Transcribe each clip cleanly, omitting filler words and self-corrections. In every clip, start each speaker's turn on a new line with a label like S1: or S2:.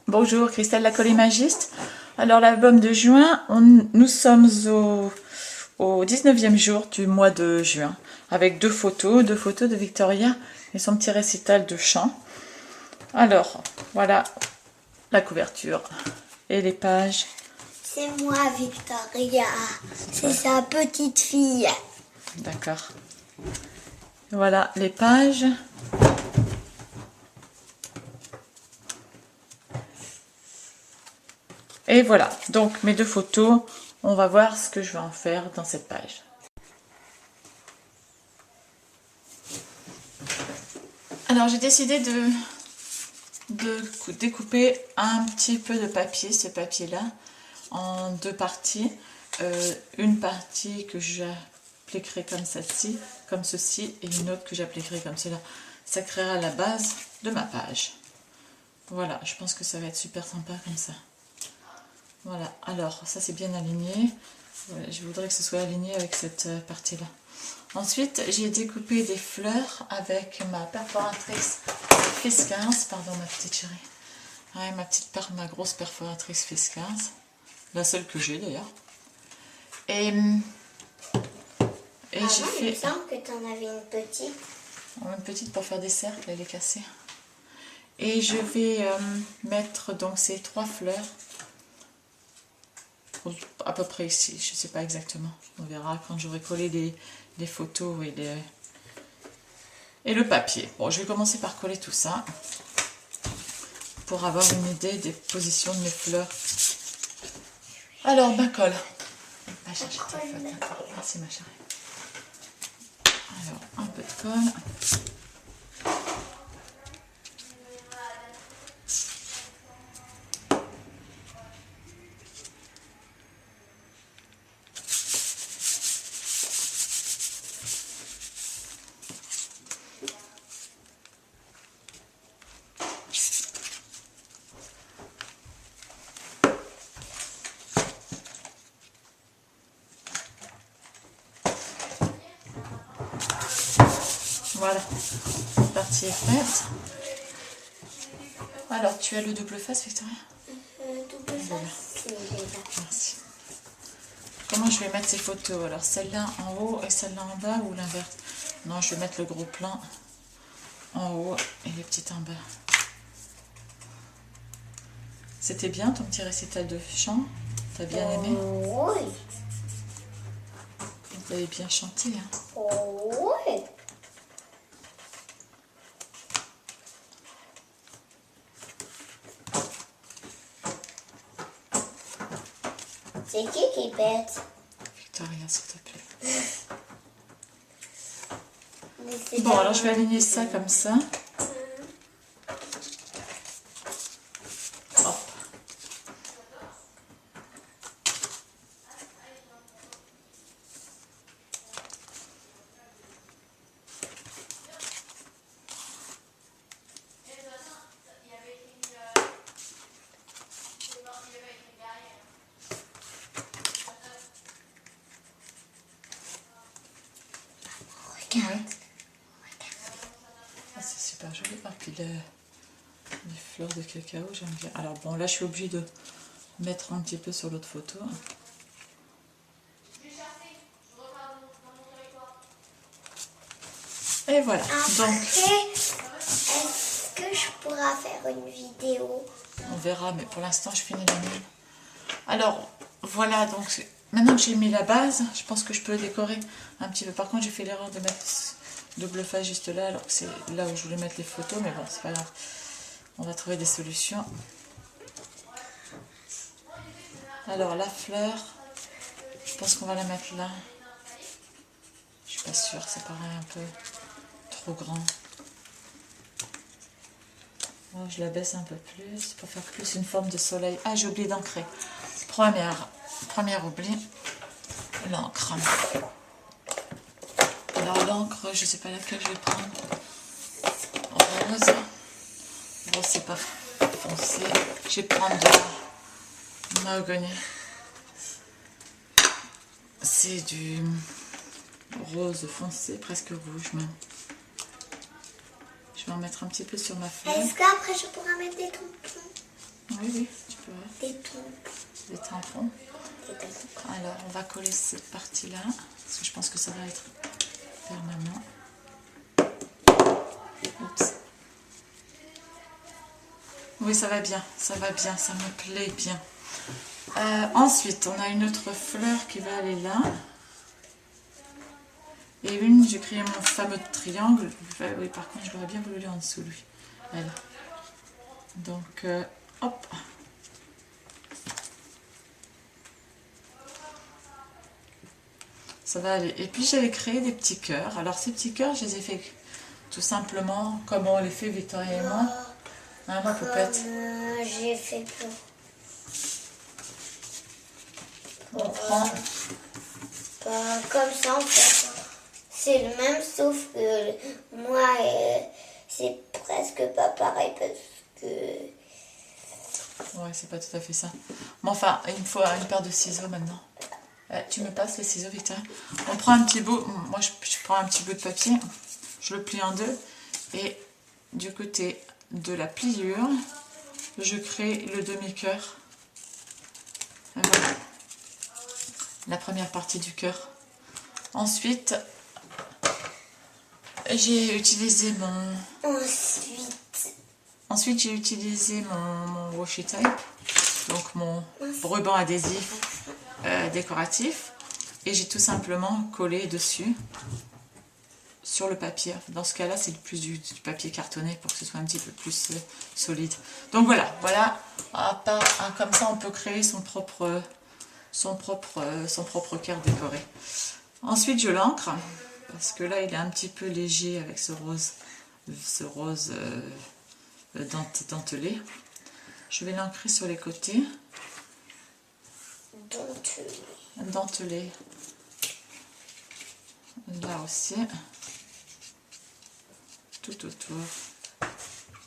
S1: Bonjour, Christelle la collimagiste. Alors l'album de juin, nous sommes au 19e jour du mois de juin, avec deux photos de Victoria et son petit récital de chant. Alors, voilà la couverture et les pages.
S2: C'est moi, Victoria. C'est sa petite fille.
S1: D'accord. Voilà les pages. Et voilà, donc mes deux photos, on va voir ce que je vais en faire dans cette page. Alors j'ai décidé de découper un petit peu de papier, ce papier-là, en deux parties. Une partie que j'appliquerai comme celle-ci, comme ceci, et une autre que j'appliquerai comme cela. Ça créera la base de ma page. Voilà, je pense que ça va être super sympa comme ça. Voilà, alors ça c'est bien aligné. Voilà, je voudrais que ce soit aligné avec cette partie-là. Ensuite, j'ai découpé des fleurs avec ma perforatrice Fils 15, pardon ma petite chérie. Ouais, ma grosse perforatrice Fils 15, la seule que j'ai d'ailleurs. Et j'ai fait...
S2: Il me semble que tu en avais une petite.
S1: Une petite pour faire des cercles, elle est cassée. Et je vais mettre donc ces trois fleurs à peu près ici, je ne sais pas exactement. On verra quand j'aurai collé les photos et le papier. Bon, je vais commencer par coller tout ça pour avoir une idée des positions de mes fleurs. Alors, ma colle. Va chercher tes feutres. Merci ma chérie. Alors, un peu de colle. Voilà, cette partie est faite. Alors, tu as le double face, Victoria?
S2: Double face.
S1: Merci. Comment je vais mettre ces photos? Alors, celle-là en haut et celle-là en bas ou l'inverse? Non, je vais mettre le gros plan en haut et les petites en bas. C'était bien ton petit récital de chant? T'as bien aimé?
S2: Oui.
S1: Vous avez bien chanté, hein?
S2: Oui. C'est qui pète?
S1: Victoria, s'il te plaît. Bon, alors je vais aligner ça comme ça. Hop. Ouais. Ah, c'est super joli. Ah, puis les fleurs de cacao, j'aime bien. Alors bon, là je suis obligée de mettre un petit peu sur l'autre photo. Et voilà. Donc,
S2: est-ce que je pourrais faire une vidéo?
S1: on verra, mais pour l'instant je finis la mienne. Alors, voilà, donc maintenant que j'ai mis la base, je pense que je peux décorer un petit peu. Par contre, j'ai fait l'erreur de mettre double face juste là, alors que c'est là où je voulais mettre les photos, mais bon, c'est pas grave. On va trouver des solutions. Alors, la fleur, je pense qu'on va la mettre là. Je suis pas sûre, ça paraît un peu trop grand. Bon, je la baisse un peu plus pour faire plus une forme de soleil. Ah, j'ai oublié d'ancrer. Premier oubli, l'encre. Alors l'encre, je sais pas laquelle je vais prendre. Rose. Bon, c'est pas foncé. Je vais prendre de la mahogany. C'est du rose foncé, presque rouge même. Je vais en mettre un petit peu sur ma fleur.
S2: Est-ce qu'après je pourrais mettre des tampons?
S1: Oui, oui, tu peux.
S2: Des tampons.
S1: Des tampons.
S2: Des tampons.
S1: Alors, on va coller cette partie-là, parce que je pense que ça va être permanent. Oups. Oui, ça va bien, ça me plaît bien. Ensuite, on a une autre fleur qui va aller là. Et une, j'ai créé mon fameux triangle. Oui, par contre, je l'aurais bien voulu aller en dessous, lui. Voilà. Donc, hop. Ça va aller. Et puis, j'avais créé des petits cœurs. Alors, ces petits cœurs, je les ai fait tout simplement comme on les fait, Victoria et moi. Hein, ma poupette?
S2: J'ai fait peur.
S1: On prend...
S2: Comme ça, en fait. C'est le même, sauf que moi, c'est presque pas pareil parce que...
S1: Ouais, c'est pas tout à fait ça. Mais enfin, il me faut une paire de ciseaux maintenant. Tu me passes les ciseaux, Victoria? On prend un petit bout. Moi, je prends un petit bout de papier. Je le plie en deux. Et du côté de la pliure, je crée le demi-cœur. Voilà. La première partie du cœur. Ensuite, j'ai utilisé mon... Ensuite, j'ai utilisé mon washi tape, donc mon ruban adhésif décoratif, et j'ai tout simplement collé dessus sur le papier. Dans ce cas-là, c'est plus du papier cartonné pour que ce soit un petit peu plus solide. Donc voilà, comme ça, on peut créer son propre cœur décoré. Ensuite, je l'encre parce que là, il est un petit peu léger avec ce rose dentelé. Je vais l'ancrer sur les côtés. Dentelé. Là aussi. Tout autour.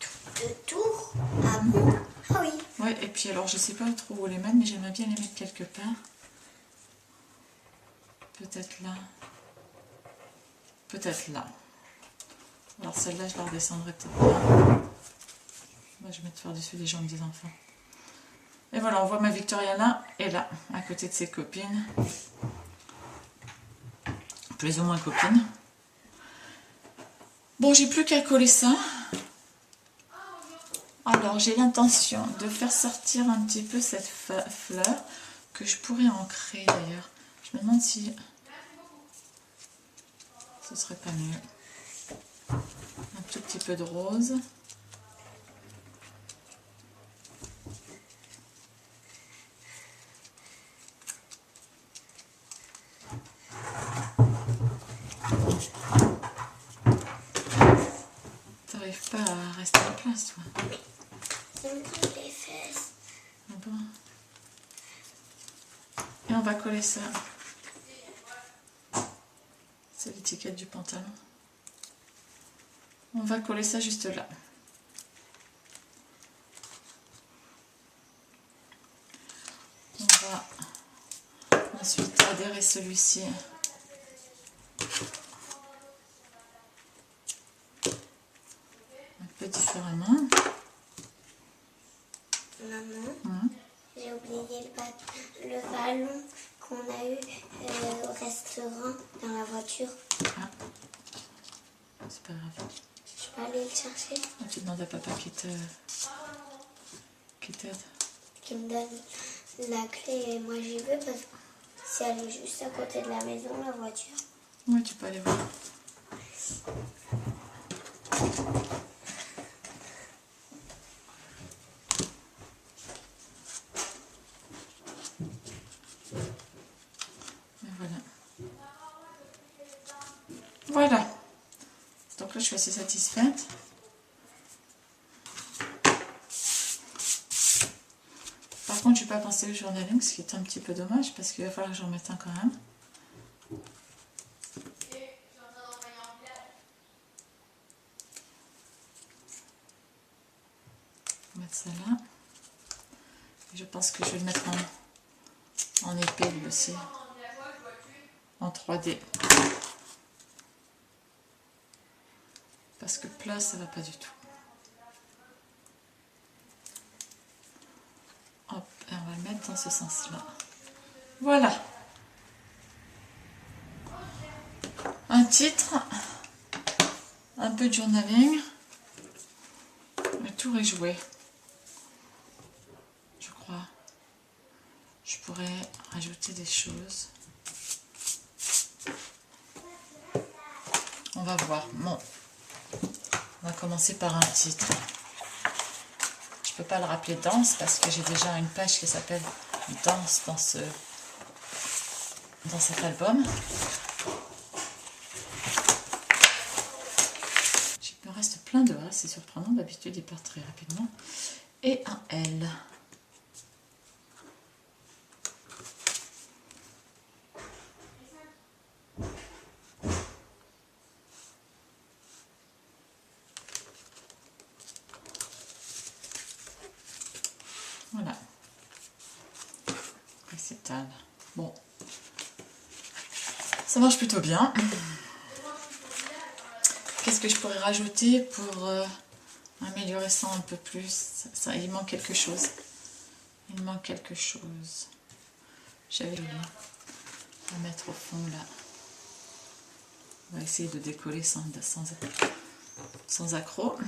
S2: Tout autour? Ah bon? Ah oui.
S1: Ouais, et puis alors, je sais pas trop où les mettre, mais j'aimerais bien les mettre quelque part. Peut-être là. Peut-être là. Alors celle-là, je la redescendrai peut-être pas. Moi, je vais mettre par-dessus les jambes des enfants. Et voilà, on voit ma Victoria là et là, à côté de ses copines. Plus ou moins copines. Bon, j'ai plus qu'à coller ça. Alors, j'ai l'intention de faire sortir un petit peu cette fleur que je pourrais ancrer d'ailleurs. Je me demande si ce serait pas mieux. Un tout petit peu de rose. T'arrives pas à rester en place, toi?
S2: Ça me brûle les fesses.
S1: Ah bon? Et on va coller ça. C'est l'étiquette du pantalon. On va coller ça juste là. On va ensuite adhérer celui-ci. Un peu différemment.
S2: Maman, j'ai oublié le ballon qu'on a eu au restaurant dans la voiture.
S1: Ah, c'est pas grave.
S2: Je peux aller le chercher.
S1: Ah, tu demandes à papa qui t'aide.
S2: Qui me donne la clé et moi j'y vais parce que si elle est juste à côté de la maison, la voiture.
S1: Oui, tu peux aller voir. Voilà. Donc là, je suis assez satisfaite. Par contre, je n'ai pas pensé au journaling, ce qui est un petit peu dommage parce qu'il va falloir que j'en mette un quand même. On va mettre ça là. Et je pense que je vais le mettre en épais lui aussi. En 3D. Parce que plat, ça va pas du tout. dans ce sens-là. Voilà. Un titre, un peu de journaling. Le tour est joué. Je crois. Je pourrais rajouter des choses. On va voir. Bon. On va commencer par un titre. Je ne peux pas le rappeler danse parce que j'ai déjà une page qui s'appelle danse dans cet album. Il me reste plein de A, c'est surprenant, d'habitude il part très rapidement. Et un L. Voilà. Récital. Bon. Ça marche plutôt bien. Qu'est-ce que je pourrais rajouter pour améliorer ça un peu plus? Il manque quelque chose. Il manque quelque chose. J'avais oublié. On va mettre au fond là. On va essayer de décoller sans accroc.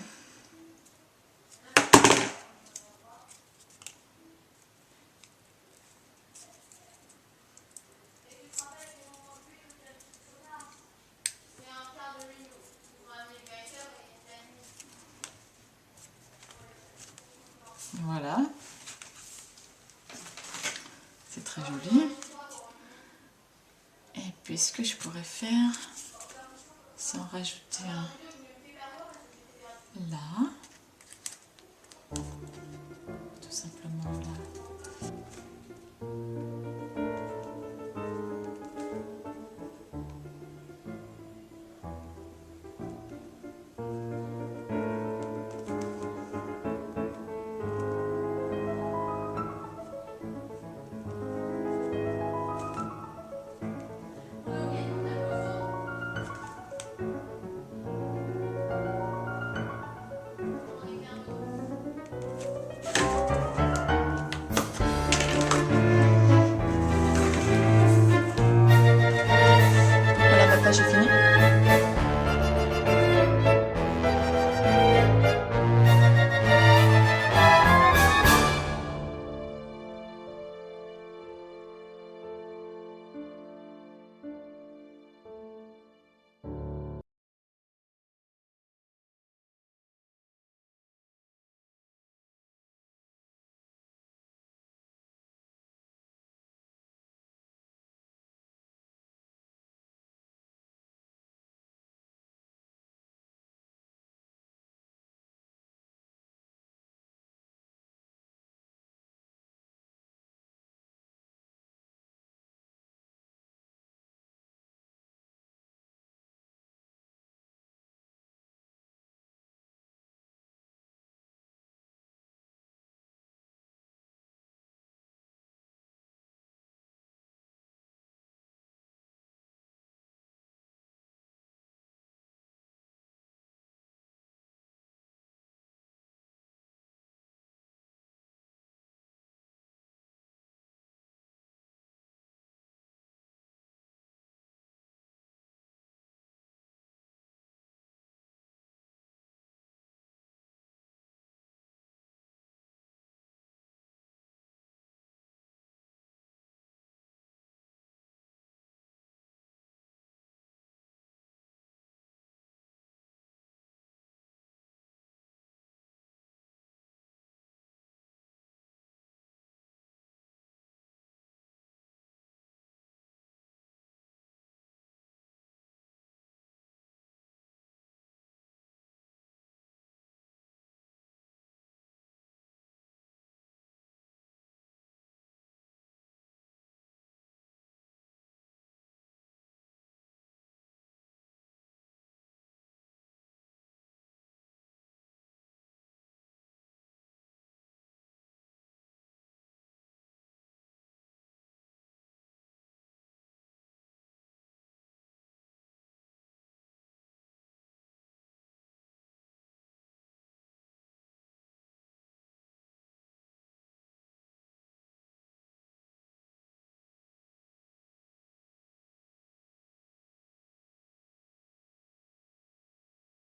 S1: Voilà. C'est très joli. Et puis ce que je pourrais faire, c'est en rajouter un là. Tout simplement là.